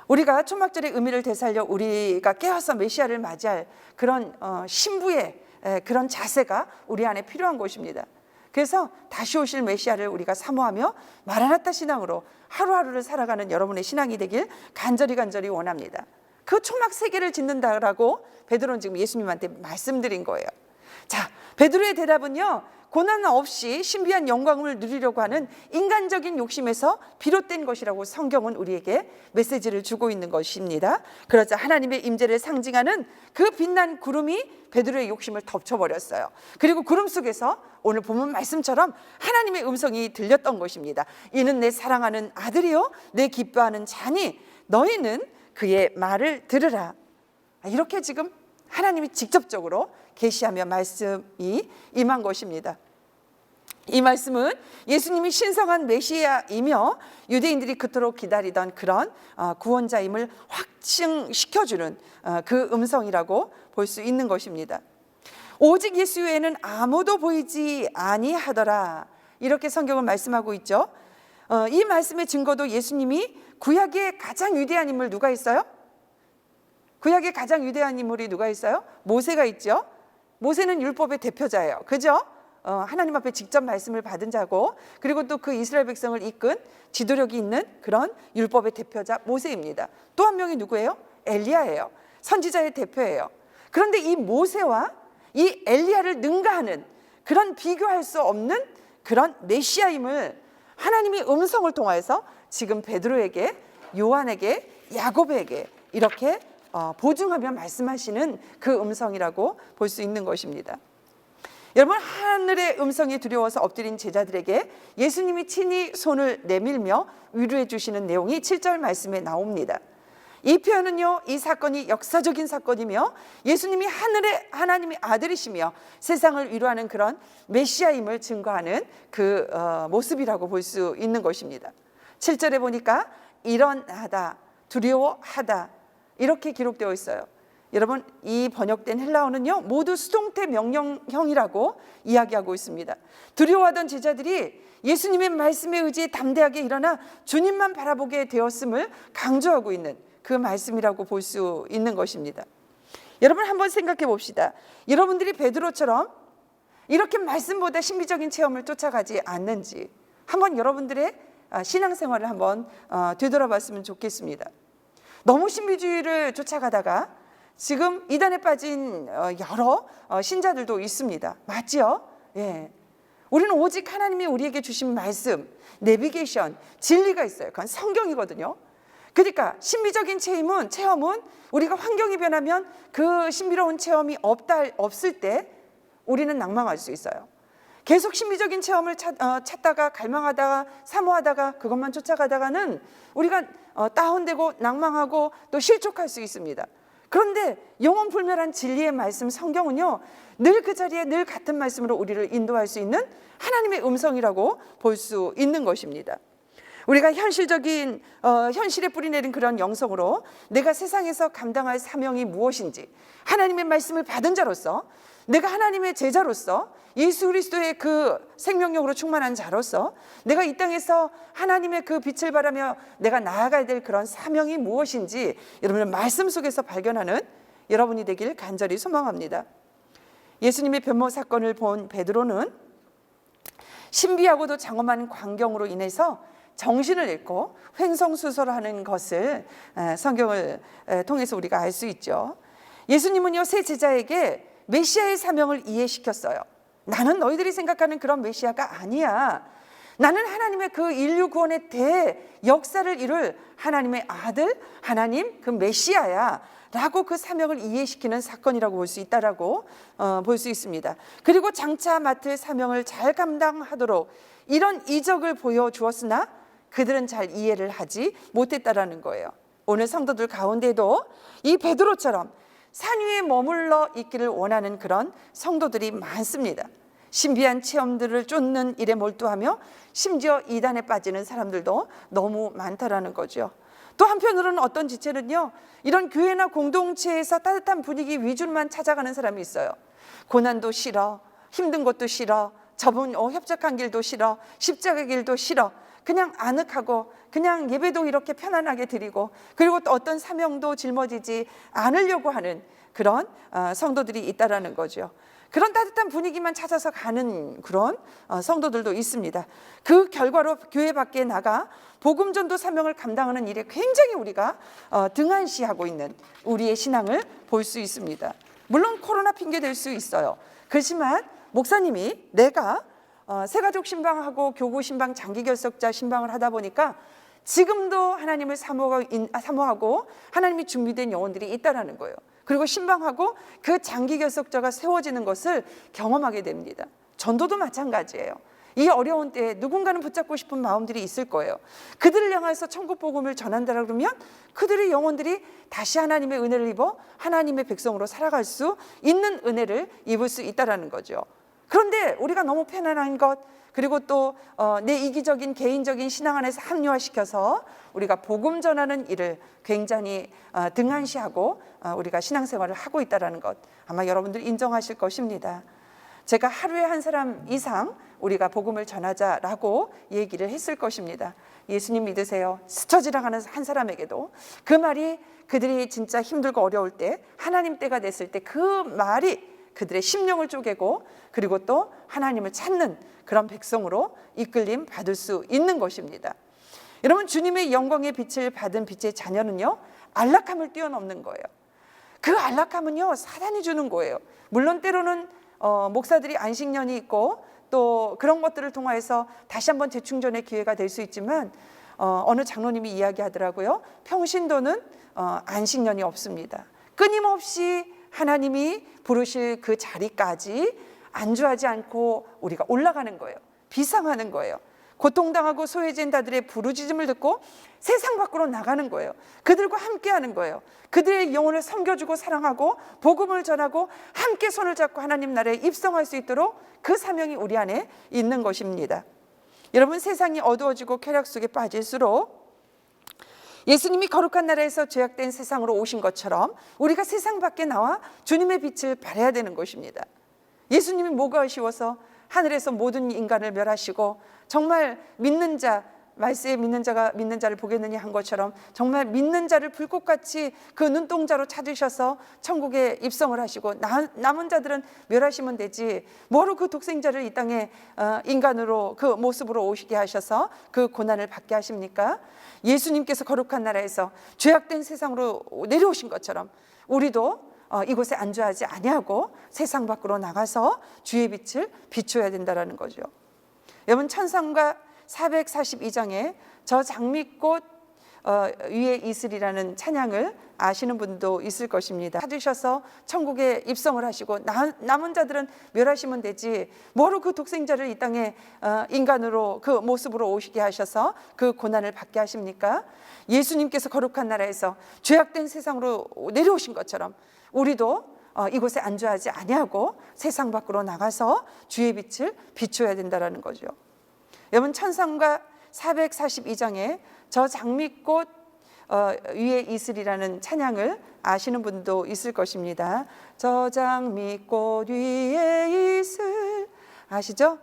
우리가 초막절의 의미를 되살려 우리가 깨어서 메시아를 맞이할 그런 신부의 그런 자세가 우리 안에 필요한 것입니다. 그래서 다시 오실 메시아를 우리가 사모하며 마라나타 신앙으로 하루하루를 살아가는 여러분의 신앙이 되길 간절히 원합니다. 그 초막 세 개를 짓는다라고 베드로는 지금 예수님한테 말씀드린 거예요. 자, 베드로의 대답은요, 고난 없이 신비한 영광을 누리려고 하는 인간적인 욕심에서 비롯된 것이라고 성경은 우리에게 메시지를 주고 있는 것입니다. 그러자 하나님의 임재를 상징하는 그 빛난 구름이 베드로의 욕심을 덮쳐버렸어요. 그리고 구름 속에서 오늘 본문 말씀처럼 하나님의 음성이 들렸던 것입니다. 이는 내 사랑하는 아들이요 내 기뻐하는 자니 너희는 그의 말을 들으라. 이렇게 지금 하나님이 직접적으로 계시하며 말씀이 임한 것입니다. 이 말씀은 예수님이 신성한 메시아이며 유대인들이 그토록 기다리던 그런 구원자임을 확증시켜주는 그 음성이라고 볼 수 있는 것입니다. 오직 예수 외에는 아무도 보이지 아니하더라, 이렇게 성경은 말씀하고 있죠. 이 말씀의 증거도 예수님이 구약의 가장 위대한 인물 누가 있어요? 구약의 가장 위대한 인물이 누가 있어요? 모세가 있죠. 모세는 율법의 대표자예요. 그죠? 하나님 앞에 직접 말씀을 받은 자고, 그리고 또 그 이스라엘 백성을 이끈 지도력이 있는 그런 율법의 대표자 모세입니다. 또 한 명이 누구예요? 엘리야예요. 선지자의 대표예요. 그런데 이 모세와 이 엘리야를 능가하는 그런 비교할 수 없는 그런 메시아임을 하나님의 음성을 통하여서 지금 베드로에게, 요한에게, 야고보에게 이렇게 보증하며 말씀하시는 그 음성이라고 볼 수 있는 것입니다. 여러분, 하늘의 음성이 두려워서 엎드린 제자들에게 예수님이 친히 손을 내밀며 위로해 주시는 내용이 7절 말씀에 나옵니다. 이 표현은요, 이 사건이 역사적인 사건이며 예수님이 하나님의 아들이시며 세상을 위로하는 그런 메시아임을 증거하는 그 모습이라고 볼 수 있는 것입니다. 7절에 보니까 일어나다, 두려워하다 이렇게 기록되어 있어요. 여러분, 이 번역된 헬라어는요 모두 수동태 명령형이라고 이야기하고 있습니다. 두려워하던 제자들이 예수님의 말씀에 의지해 담대하게 일어나 주님만 바라보게 되었음을 강조하고 있는 그 말씀이라고 볼 수 있는 것입니다. 여러분, 한번 생각해 봅시다. 여러분들이 베드로처럼 이렇게 말씀보다 신비적인 체험을 쫓아가지 않는지 한번 여러분들의 신앙생활을 한번 되돌아봤으면 좋겠습니다. 너무 신비주의를 쫓아가다가 지금 이단에 빠진 여러 신자들도 있습니다. 맞죠? 예. 우리는 오직 하나님이 우리에게 주신 말씀, 내비게이션, 진리가 있어요. 그건 성경이거든요. 그러니까 신비적인 체험은 우리가 환경이 변하면 그 신비로운 체험이 없을 때 우리는 낭망할 수 있어요. 계속 신비적인 체험을 찾다가 갈망하다가 사모하다가 그것만 쫓아가다가는 우리가 다운되고 낭망하고 또 실족할 수 있습니다. 그런데 영원불멸한 진리의 말씀 성경은요 늘 그 자리에 늘 같은 말씀으로 우리를 인도할 수 있는 하나님의 음성이라고 볼 수 있는 것입니다. 우리가 현실에 뿌리내린 그런 영성으로 내가 세상에서 감당할 사명이 무엇인지 하나님의 말씀을 받은 자로서, 내가 하나님의 제자로서, 예수 그리스도의 그 생명력으로 충만한 자로서 내가 이 땅에서 하나님의 그 빛을 바라며 내가 나아가야 될 그런 사명이 무엇인지 여러분의 말씀 속에서 발견하는 여러분이 되길 간절히 소망합니다. 예수님의 변모 사건을 본 베드로는 신비하고도 장엄한 광경으로 인해서 정신을 잃고 횡성수설하는 것을 성경을 통해서 우리가 알 수 있죠. 예수님은요 세 제자에게 메시아의 사명을 이해시켰어요. 나는 너희들이 생각하는 그런 메시아가 아니야. 나는 하나님의 그 인류 구원의 대역사를 이룰 하나님의 아들, 하나님 그 메시아야 라고 그 사명을 이해시키는 사건이라고 볼 수 있다라고 볼 수 있습니다. 그리고 장차 맡을 사명을 잘 감당하도록 이런 이적을 보여주었으나 그들은 잘 이해를 하지 못했다라는 거예요. 오늘 성도들 가운데도 이 베드로처럼 산 위에 머물러 있기를 원하는 그런 성도들이 많습니다. 신비한 체험들을 쫓는 일에 몰두하며 심지어 이단에 빠지는 사람들도 너무 많다라는 거죠. 또 한편으로는 어떤 지체는요 이런 교회나 공동체에서 따뜻한 분위기 위주로만 찾아가는 사람이 있어요. 고난도 싫어, 힘든 것도 싫어, 좁은 협착한 길도 싫어, 십자가 길도 싫어. 그냥 아늑하고 그냥 예배도 이렇게 편안하게 드리고, 그리고 또 어떤 사명도 짊어지지 않으려고 하는 그런 성도들이 있다라는 거죠. 그런 따뜻한 분위기만 찾아서 가는 그런 성도들도 있습니다. 그 결과로 교회 밖에 나가 복음 전도 사명을 감당하는 일에 굉장히 우리가 등한시하고 있는 우리의 신앙을 볼 수 있습니다. 물론 코로나 핑계 될 수 있어요. 그렇지만 목사님이 내가 새가족 신방하고 교구 신방 장기 결석자 신방을 하다 보니까 지금도 하나님을 사모하고 하나님이 준비된 영혼들이 있다라는 거예요. 그리고 신방하고 그 장기 결석자가 세워지는 것을 경험하게 됩니다. 전도도 마찬가지예요. 이 어려운 때에 누군가는 붙잡고 싶은 마음들이 있을 거예요. 그들을 향해서 천국 복음을 전한다 그러면 그들의 영혼들이 다시 하나님의 은혜를 입어 하나님의 백성으로 살아갈 수 있는 은혜를 입을 수 있다라는 거죠. 그런데 우리가 너무 편안한 것, 그리고 또 내 이기적인 개인적인 신앙 안에서 합리화시켜서 우리가 복음 전하는 일을 굉장히 등한시하고 우리가 신앙생활을 하고 있다는 것, 아마 여러분들 인정하실 것입니다. 제가 하루에 한 사람 이상 우리가 복음을 전하자라고 얘기를 했을 것입니다. 예수님 믿으세요. 스쳐 지나가는 한 사람에게도 그 말이 그들이 진짜 힘들고 어려울 때, 하나님 때가 됐을 때 그 말이 그들의 심령을 쪼개고, 그리고 또 하나님을 찾는 그런 백성으로 이끌림 받을 수 있는 것입니다. 여러분, 주님의 영광의 빛을 받은 빛의 자녀는요, 안락함을 뛰어넘는 거예요. 그 안락함은요, 사단이 주는 거예요. 물론 때로는 목사들이 안식년이 있고 또 그런 것들을 통해서 다시 한번 재충전의 기회가 될 수 있지만 어느 장로님이 이야기하더라고요. 평신도는 안식년이 없습니다. 끊임없이 하나님이 부르실 그 자리까지 안주하지 않고 우리가 올라가는 거예요. 비상하는 거예요. 고통당하고 소외된 자들의 부르짖음을 듣고 세상 밖으로 나가는 거예요. 그들과 함께하는 거예요. 그들의 영혼을 섬겨주고 사랑하고 복음을 전하고 함께 손을 잡고 하나님 나라에 입성할 수 있도록 그 사명이 우리 안에 있는 것입니다. 여러분, 세상이 어두워지고 쾌락 속에 빠질수록 예수님이 거룩한 나라에서 죄악된 세상으로 오신 것처럼 우리가 세상 밖에 나와 주님의 빛을 발해야 되는 것입니다. 예수님이 뭐가 아쉬워서 하늘에서 모든 인간을 멸하시고 정말 믿는 자, 말세에 믿는 자가 믿는 자를 보겠느냐 한 것처럼 정말 믿는 자를 불꽃같이 그 눈동자로 찾으셔서 천국에 입성을 하시고 남은 자들은 멸하시면 되지, 뭐로 그 독생자를 이 땅에 인간으로 그 모습으로 오시게 하셔서 그 고난을 받게 하십니까? 예수님께서 거룩한 나라에서 죄악된 세상으로 내려오신 것처럼 우리도 이곳에 안주하지 아니하고 세상 밖으로 나가서 주의 빛을 비춰야 된다는 거죠. 여러분, 찬송가 442장에 저 장미꽃 위에 이슬이라는 찬양을 아시는 분도 있을 것입니다. 찾으셔서 천국에 입성을 하시고 남은 자들은 멸하시면 되지, 뭐로 그 독생자를 이 땅에 인간으로 그 모습으로 오시게 하셔서 그 고난을 받게 하십니까? 예수님께서 거룩한 나라에서 죄악된 세상으로 내려오신 것처럼 우리도 이곳에 안주하지 아니하고 세상 밖으로 나가서 주의 빛을 비춰야 된다는 거죠. 여러분, 찬송가 442장에 저 장미꽃 위에 이슬이라는 찬양을 아시는 분도 있을 것입니다. 저 장미꽃 위에 이슬 아시죠?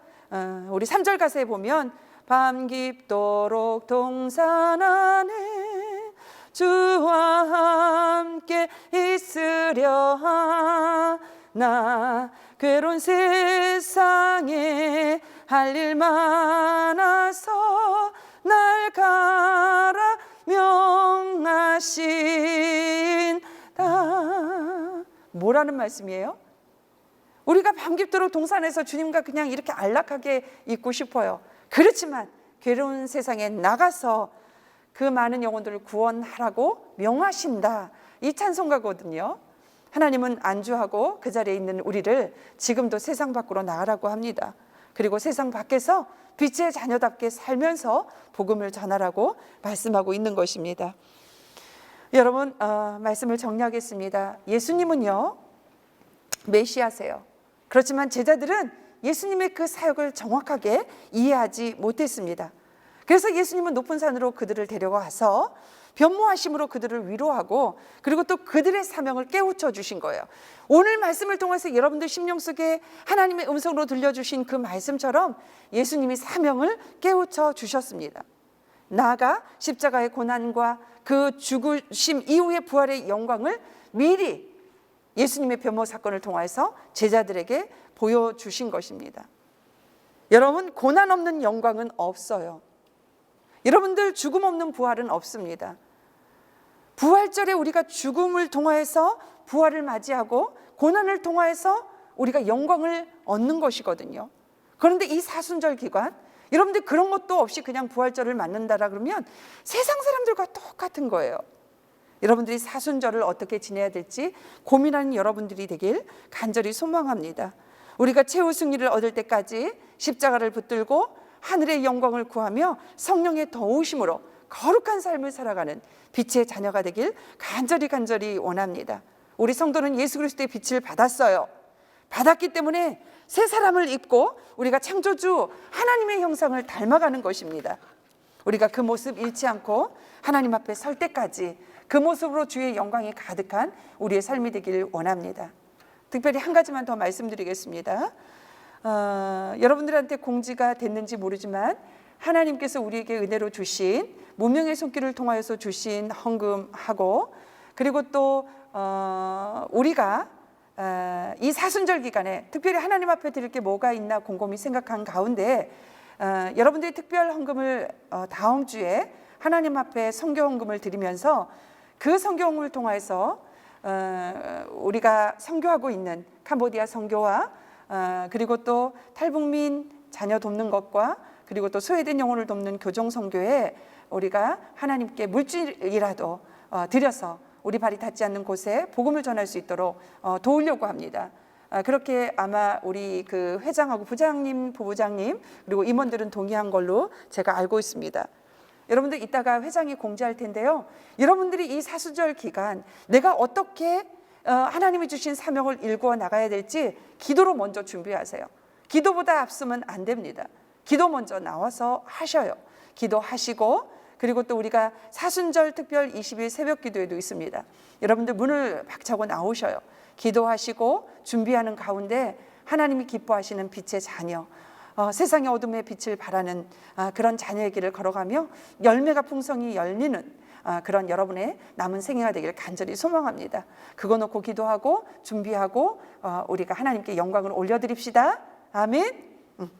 우리 3절 가사에 보면 밤 깊도록 동산 안에 주와 함께 있으려 하나, 괴로운 세상에 할 일 많아서 날 가라 명하신다. 뭐라는 말씀이에요? 우리가 밤 깊도록 동산에서 주님과 그냥 이렇게 안락하게 있고 싶어요. 그렇지만 괴로운 세상에 나가서 그 많은 영혼들을 구원하라고 명하신다. 이 찬송가거든요. 하나님은 안주하고 그 자리에 있는 우리를 지금도 세상 밖으로 나가라고 합니다. 그리고 세상 밖에서 빛의 자녀답게 살면서 복음을 전하라고 말씀하고 있는 것입니다. 여러분, 말씀을 정리하겠습니다. 예수님은요, 메시아세요. 그렇지만 제자들은 예수님의 그 사역을 정확하게 이해하지 못했습니다. 그래서 예수님은 높은 산으로 그들을 데려가서 변모하심으로 그들을 위로하고 그리고 또 그들의 사명을 깨우쳐 주신 거예요. 오늘 말씀을 통해서 여러분들 심령 속에 하나님의 음성으로 들려주신 그 말씀처럼 예수님이 사명을 깨우쳐 주셨습니다. 나아가 십자가의 고난과 그 죽으심 이후의 부활의 영광을 미리 예수님의 변모 사건을 통해서 제자들에게 보여주신 것입니다. 여러분, 고난 없는 영광은 없어요. 여러분들, 죽음 없는 부활은 없습니다. 부활절에 우리가 죽음을 통하여서 부활을 맞이하고 고난을 통하여서 우리가 영광을 얻는 것이거든요. 그런데 이 사순절 기간, 여러분들 그런 것도 없이 그냥 부활절을 맞는다라 그러면 세상 사람들과 똑같은 거예요. 여러분들이 사순절을 어떻게 지내야 될지 고민하는 여러분들이 되길 간절히 소망합니다. 우리가 최후 승리를 얻을 때까지 십자가를 붙들고 하늘의 영광을 구하며 성령의 더우심으로 거룩한 삶을 살아가는 빛의 자녀가 되길 간절히 원합니다. 우리 성도는 예수 그리스도의 빛을 받았어요. 받았기 때문에 새 사람을 입고 우리가 창조주 하나님의 형상을 닮아가는 것입니다. 우리가 그 모습 잃지 않고 하나님 앞에 설 때까지 그 모습으로 주의 영광이 가득한 우리의 삶이 되길 원합니다. 특별히 한 가지만 더 말씀드리겠습니다. 여러분들한테 공지가 됐는지 모르지만 하나님께서 우리에게 은혜로 주신 무명의 손길을 통하여서 주신 헌금하고 그리고 또 우리가 이 사순절 기간에 특별히 하나님 앞에 드릴 게 뭐가 있나 곰곰이 생각한 가운데 여러분들이 특별 헌금을 다음 주에 하나님 앞에 선교 헌금을 드리면서 그 선교 헌금을 통해서 우리가 선교하고 있는 캄보디아 선교와 그리고 또 탈북민 자녀 돕는 것과 그리고 또 소외된 영혼을 돕는 교정 선교에 우리가 하나님께 물질이라도 드려서 우리 발이 닿지 않는 곳에 복음을 전할 수 있도록 도우려고 합니다. 그렇게 아마 우리 그 회장하고 부장님, 부부장님 그리고 임원들은 동의한 걸로 제가 알고 있습니다. 여러분들 이따가 회장이 공지할 텐데요. 여러분들이 이 사순절 기간 내가 어떻게 하나님이 주신 사명을 일구어 나가야 될지 기도로 먼저 준비하세요. 기도보다 앞서면 안 됩니다. 기도 먼저 나와서 하셔요. 기도하시고 그리고 또 우리가 사순절 특별 20일 새벽 기도회도 있습니다. 여러분들 문을 박차고 나오셔요. 기도하시고 준비하는 가운데 하나님이 기뻐하시는 빛의 자녀, 세상의 어둠의 빛을 바라는 그런 자녀의 길을 걸어가며 열매가 풍성히 열리는 그런 여러분의 남은 생애가 되기를 간절히 소망합니다. 그거 놓고 기도하고 준비하고 우리가 하나님께 영광을 올려드립시다. 아멘.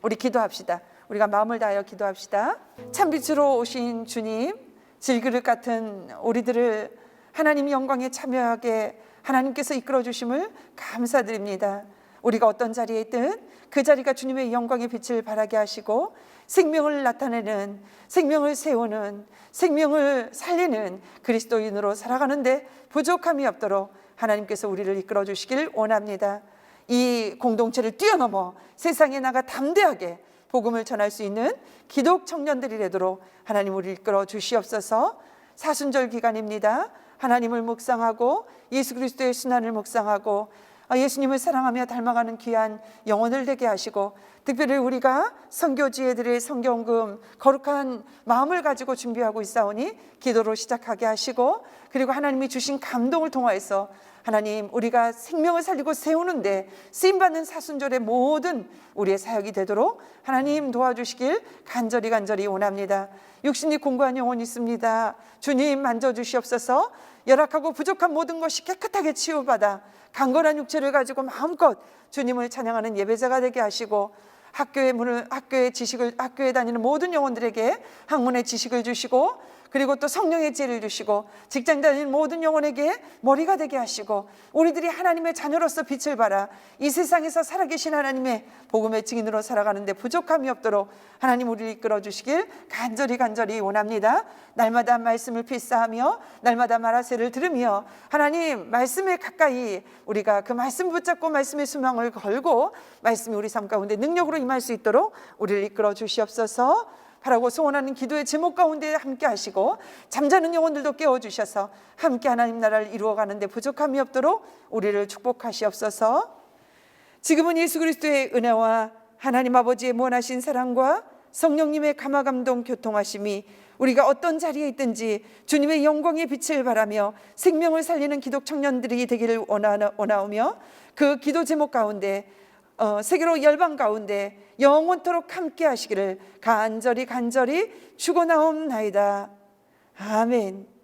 우리 기도합시다. 우리가 마음을 다하여 기도합시다. 참빛으로 오신 주님, 질그릇 같은 우리들을 하나님의 영광에 참여하게 하나님께서 이끌어 주심을 감사드립니다. 우리가 어떤 자리에 있든 그 자리가 주님의 영광의 빛을 발하게 하시고 생명을 나타내는, 생명을 세우는, 생명을 살리는 그리스도인으로 살아가는데 부족함이 없도록 하나님께서 우리를 이끌어 주시길 원합니다. 이 공동체를 뛰어넘어 세상에 나가 담대하게 복음을 전할 수 있는 기독 청년들이 되도록 하나님 우리를 이끌어 주시옵소서. 사순절 기간입니다. 하나님을 묵상하고 예수 그리스도의 순환을 묵상하고 예수님을 사랑하며 닮아가는 귀한 영혼을 되게 하시고 특별히 우리가 선교지혜들의 선교헌금 거룩한 마음을 가지고 준비하고 있사오니 기도로 시작하게 하시고 그리고 하나님이 주신 감동을 통하여서 하나님 우리가 생명을 살리고 세우는데 쓰임받는 사순절의 모든 우리의 사역이 되도록 하나님 도와주시길 간절히 원합니다. 육신이 공고한 영혼이 있습니다. 주님 만져주시옵소서. 열악하고 부족한 모든 것이 깨끗하게 치유받아 강건한 육체를 가지고 마음껏 주님을 찬양하는 예배자가 되게 하시고 학교에 다니는 모든 영혼들에게 학문의 지식을 주시고 그리고 또 성령의 지혜를 주시고 직장 다니는 모든 영혼에게 머리가 되게 하시고 우리들이 하나님의 자녀로서 빛을 발하 이 세상에서 살아계신 하나님의 복음의 증인으로 살아가는데 부족함이 없도록 하나님 우리를 이끌어 주시길 간절히 원합니다. 날마다 말씀을 필사하며 날마다 말하세를 들으며 하나님 말씀에 가까이 우리가 그 말씀 붙잡고 말씀의 수명을 걸고 말씀이 우리 삶 가운데 능력으로 임할 수 있도록 우리를 이끌어 주시옵소서. 바라고 소원하는 기도의 제목 가운데 함께 하시고 잠자는 영혼들도 깨워주셔서 함께 하나님 나라를 이루어가는데 부족함이 없도록 우리를 축복하시옵소서. 지금은 예수 그리스도의 은혜와 하나님 아버지의 무한하신 사랑과 성령님의 감화감동 교통하심이 우리가 어떤 자리에 있든지 주님의 영광의 빛을 바라며 생명을 살리는 기독 청년들이 되기를 원하오며 그 기도 제목 가운데 세계로 열방 가운데 영원토록 함께 하시기를 간절히 축원하옵나이다. 아멘.